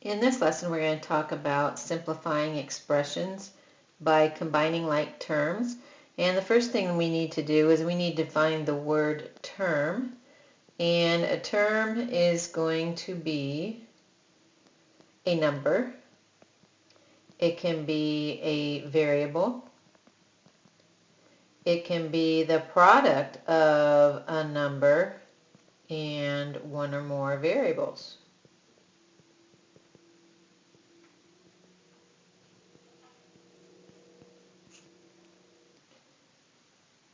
In this lesson, we're going to talk about simplifying expressions by combining like terms. And the first thing we need to do is we need to find the word term. And a term is going to be a number. It can be a variable. It can be the product of a number and one or more variables.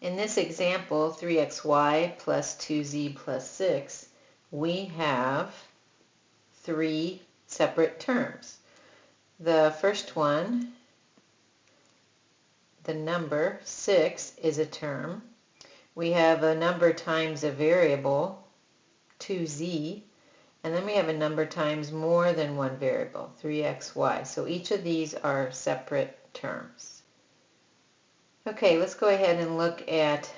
In this example, 3xy plus 2z plus 6, we have three separate terms. The first one, the number 6, is a term. We have a number times a variable, 2z, and then we have a number times more than one variable, 3xy. So each of these are separate terms. Okay, let's go ahead and look at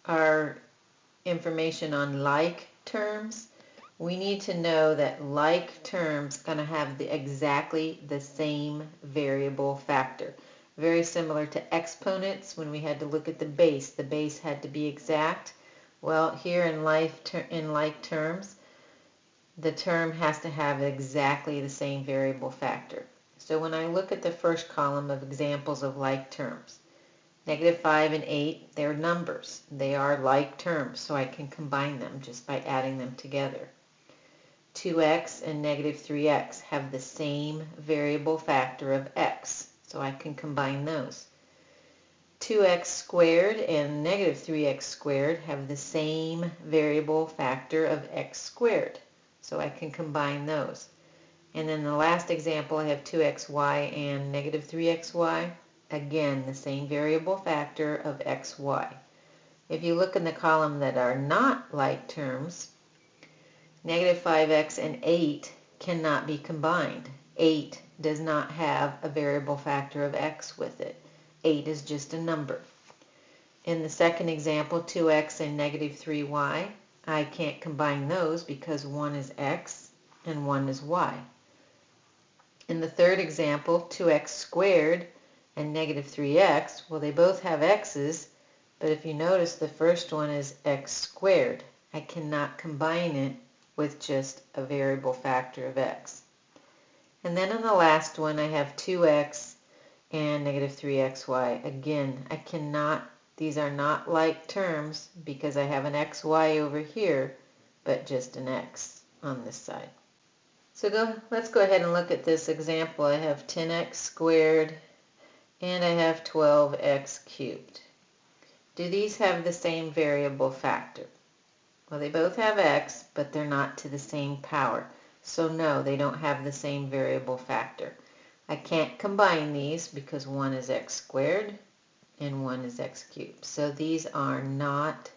our information on like terms. We need to know that like terms are going to have exactly the same variable factor. Very similar to exponents when we had to look at the base. The base had to be exact. Well, here in like terms, the term has to have exactly the same variable factor. So when I look at the first column of examples of like terms, -5 and 8, they're numbers. They are like terms, so I can combine them just by adding them together. 2x and -3x have the same variable factor of x, so I can combine those. 2x squared and -3x squared have the same variable factor of x squared, so I can combine those. And then the last example, I have 2xy and -3xy. Again, the same variable factor of xy. If you look in the column that are not like terms, -5x and 8 cannot be combined. 8 does not have a variable factor of x with it. 8 is just a number. In the second example, 2x and -3y, I can't combine those because one is x and one is y. In the third example, 2x squared and -3x, well, they both have x's, but if you notice, the first one is x squared. I cannot combine it with just a variable factor of x. And then in the last one, I have 2x and -3xy. Again, I cannot, these are not like terms because I have an xy over here, but just an x on this side. So let's go ahead and look at this example. I have 10x squared and I have 12x cubed. Do these have the same variable factor? Well, they both have x, but they're not to the same power. So no, they don't have the same variable factor. I can't combine these because one is x squared and one is x cubed. So these are not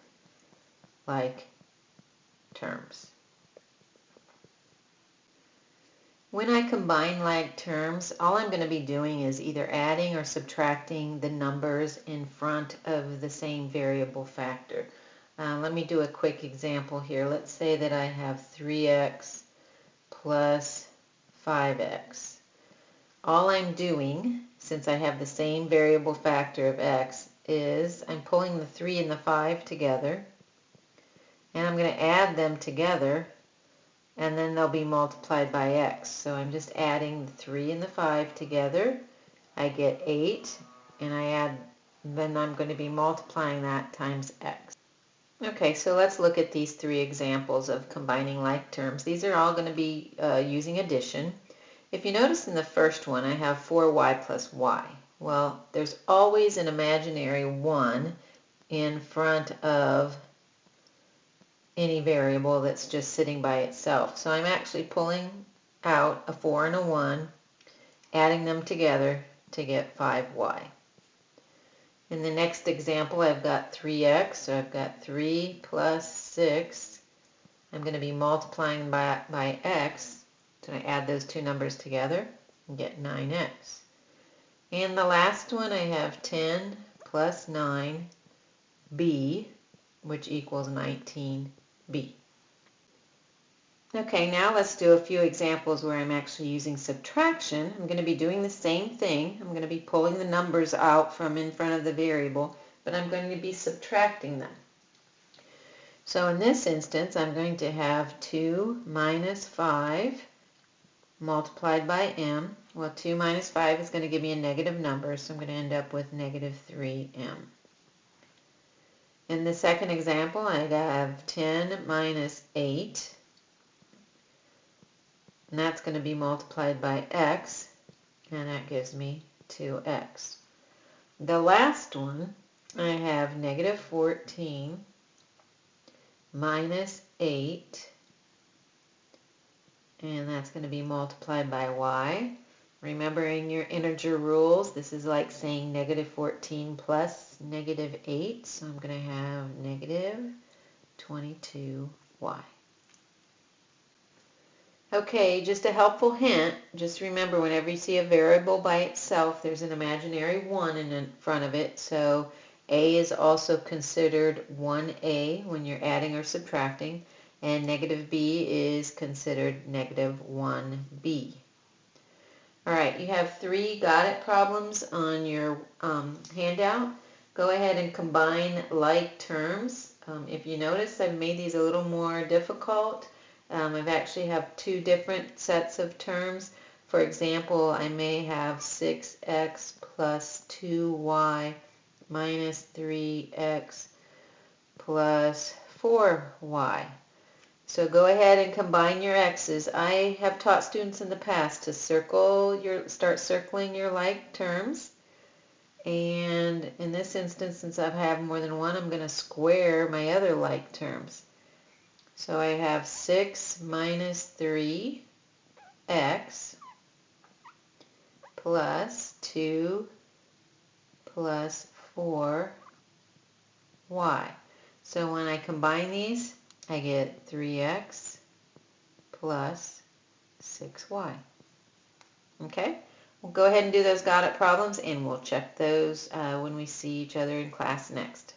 like terms. When I combine like terms, all I'm going to be doing is either adding or subtracting the numbers in front of the same variable factor. Let me do a quick example here. Let's say that I have 3x plus 5x. All I'm doing, since I have the same variable factor of x, is I'm pulling the 3 and the 5 together, and I'm going to add them together, and then they'll be multiplied by x. So I'm just adding the 3 and the 5 together. I get 8, and then I'm going to be multiplying that times x. Okay, so let's look at these three examples of combining like terms. These are all going to be using addition. If you notice in the first one, I have 4y plus y. Well, there's always an imaginary 1 in front of any variable that's just sitting by itself. So I'm actually pulling out a 4 and a 1, adding them together to get 5y. In the next example, I've got 3x, so I've got 3 plus 6. I'm going to be multiplying by x, so I add those two numbers together and get 9x. And the last one, I have 10 plus 9b, which equals 19b. Okay, now let's do a few examples where I'm actually using subtraction. I'm going to be doing the same thing. I'm going to be pulling the numbers out from in front of the variable, but I'm going to be subtracting them. So in this instance, I'm going to have 2 minus 5 multiplied by m. Well, 2 minus 5 is going to give me a negative number, so I'm going to end up with negative 3m. In the second example, I have 10 minus 8, and that's going to be multiplied by x, and that gives me 2x. The last one, I have negative 14 minus 8, and that's going to be multiplied by y. Remembering your integer rules, this is like saying negative 14 plus negative 8, so I'm going to have negative 22y. Okay, just a helpful hint, just remember whenever you see a variable by itself, there's an imaginary 1 in front of it, so a is also considered 1a when you're adding or subtracting, and negative b is considered negative 1b. Alright, you have 3 got it problems on your handout. Go ahead and combine like terms. If you notice, I've made these a little more difficult. I've actually have 2 different sets of terms. For example, I may have 6x plus 2y minus 3x plus 4y. So go ahead and combine your x's. I have taught students in the past to start circling your like terms. And in this instance, since I have more than one, I'm going to square my other like terms. So I have 6 minus 3x plus 2 plus 4y. So when I combine these, I get 3x plus 6y. Okay? We'll go ahead and do those got it problems, and we'll check those when we see each other in class next.